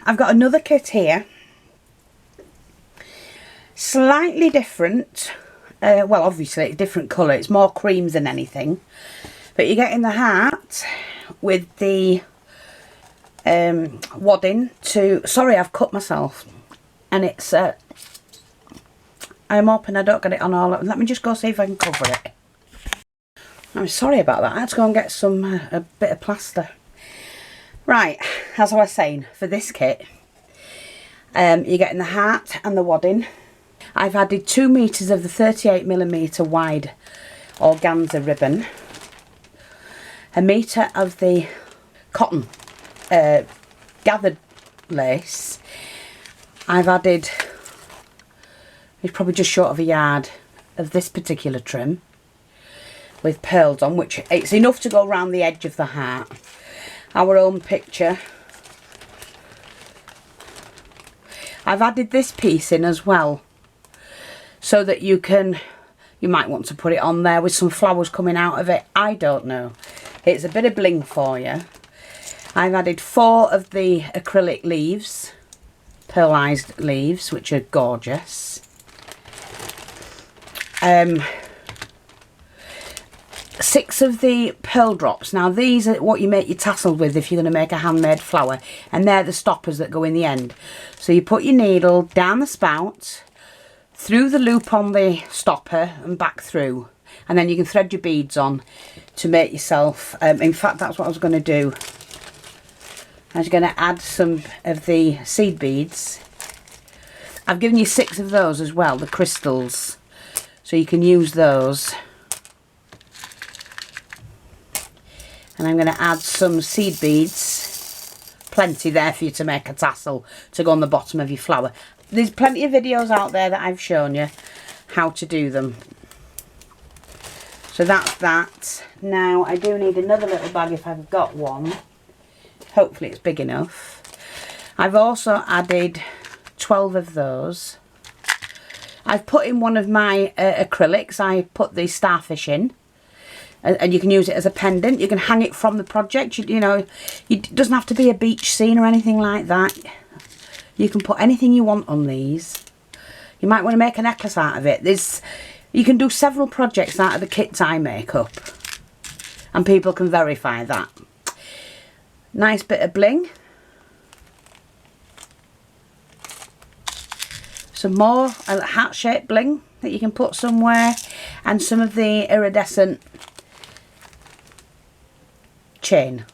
I've got another kit here. Slightly different. Well, obviously it's a different colour. It's more cream than anything. But you're getting the hat with the wadding to... Sorry, I've cut myself. And it's... I'm hoping I don't get it on all... Let me just go see if I can cover it. I'm sorry about that. I had to go and get some a bit of plaster. Right, as I was saying, for this kit, you're getting the hat and the wadding. I've added 2 meters of the 38mm wide organza ribbon, 1 meter of the cotton gathered lace. I've added, it's probably just short of a yard of this particular trim with pearls on, which it's enough to go around the edge of the hat. Our own picture. I've added this piece in as well, so that you might want to put it on there with some flowers coming out of it. I don't know. It's a bit of bling for you. I've added 4 of the acrylic leaves, pearlized leaves, which are gorgeous. 6 of the pearl drops. Now these are what you make your tassel with if you're going to make a handmade flower, and they're the stoppers that go in the end. So you put your needle down the spout, through the loop on the stopper and back through, and then you can thread your beads on to make yourself, in fact that's what I was going to do. I was going to add some of the seed beads. I've given you 6 of those as well, the crystals, so you can use those. And I'm going to add some seed beads, plenty there for you to make a tassel to go on the bottom of your flower. There's plenty of videos out there that I've shown you how to do them. So that's that. Now I do need another little bag if I've got one. Hopefully it's big enough. I've also added 12 of those. I've put in one of my acrylics. I put the starfish in. And you can use it as a pendant. You can hang it from the project. You know, it doesn't have to be a beach scene or anything like that. You can put anything you want on these. You might want to make a necklace out of it. You can do several projects out of the kits I make up, and people can verify that. Nice bit of bling. Some more heart-shaped bling that you can put somewhere, and some of the iridescent chain.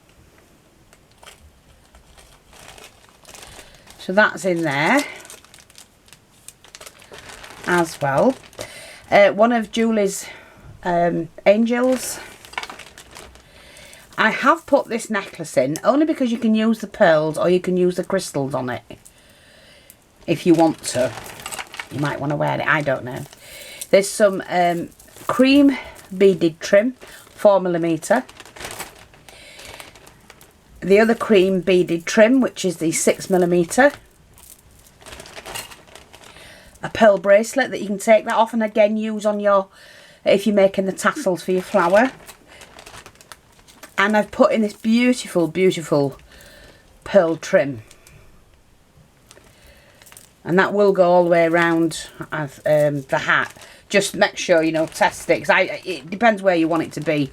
So that's in there as well. One of Julie's angels. I have put this necklace in only because you can use the pearls or you can use the crystals on it if you want to. You might want to wear it, I don't know. There's some cream beaded trim, 4mm. The other cream beaded trim, which is the 6mm. A pearl bracelet that you can take that off and again use on your, if you're making the tassels for your flower. And I've put in this beautiful, beautiful pearl trim. And that will go all the way around the hat. Just make sure, you know, test it. 'Cause it depends where you want it to be.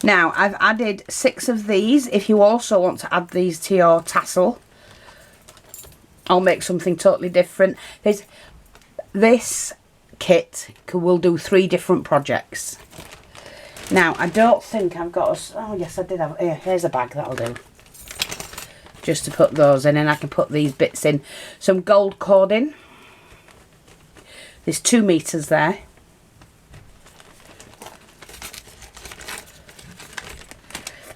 Now, I've added 6 of these. If you also want to add these to your tassel, I'll make something totally different. This kit will do 3 different projects. Now, I don't think I've got a... Oh, yes, I did have... Here's a bag, that'll do. Just to put those in, and I can put these bits in. Some gold cording. There's 2 meters there.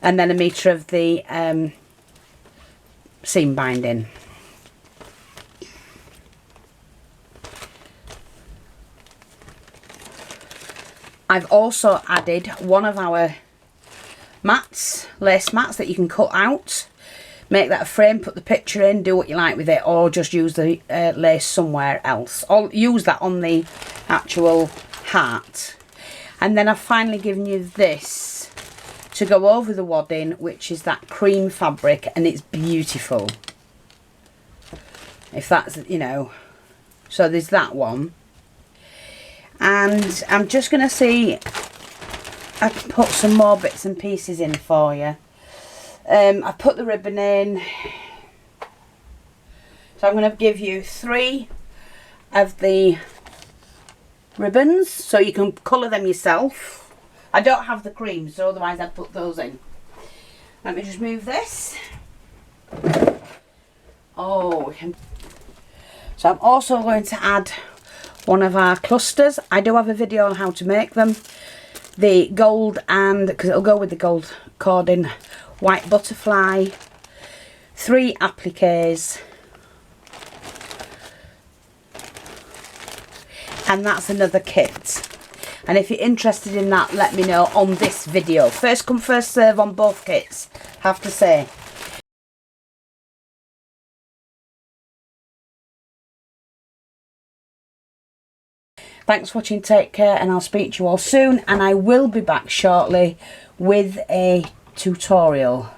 And then 1 meter of the seam binding. I've also added one of our mats, lace mats that you can cut out. Make that a frame, put the picture in, do what you like with it, or just use the lace somewhere else. Or use that on the actual hat. And then I've finally given you this to go over the wadding, which is that cream fabric, and it's beautiful. if that's, you know. So there's that one. And I'm just going to see, I can put some more bits and pieces in for you. I've put the ribbon in. So I'm going to give you 3 of the ribbons so you can colour them yourself. I don't have the cream, so otherwise I'd put those in. Let me just move this. Oh, so I'm also going to add one of our clusters. I do have a video on how to make them. The gold, and because it'll go with the gold cording, white butterfly, 3 appliques, and that's another kit. And if you're interested in that, let me know on this video. First come, first serve on both kits, have to say. Thanks for watching, take care, and I'll speak to you all soon. And I will be back shortly with a tutorial.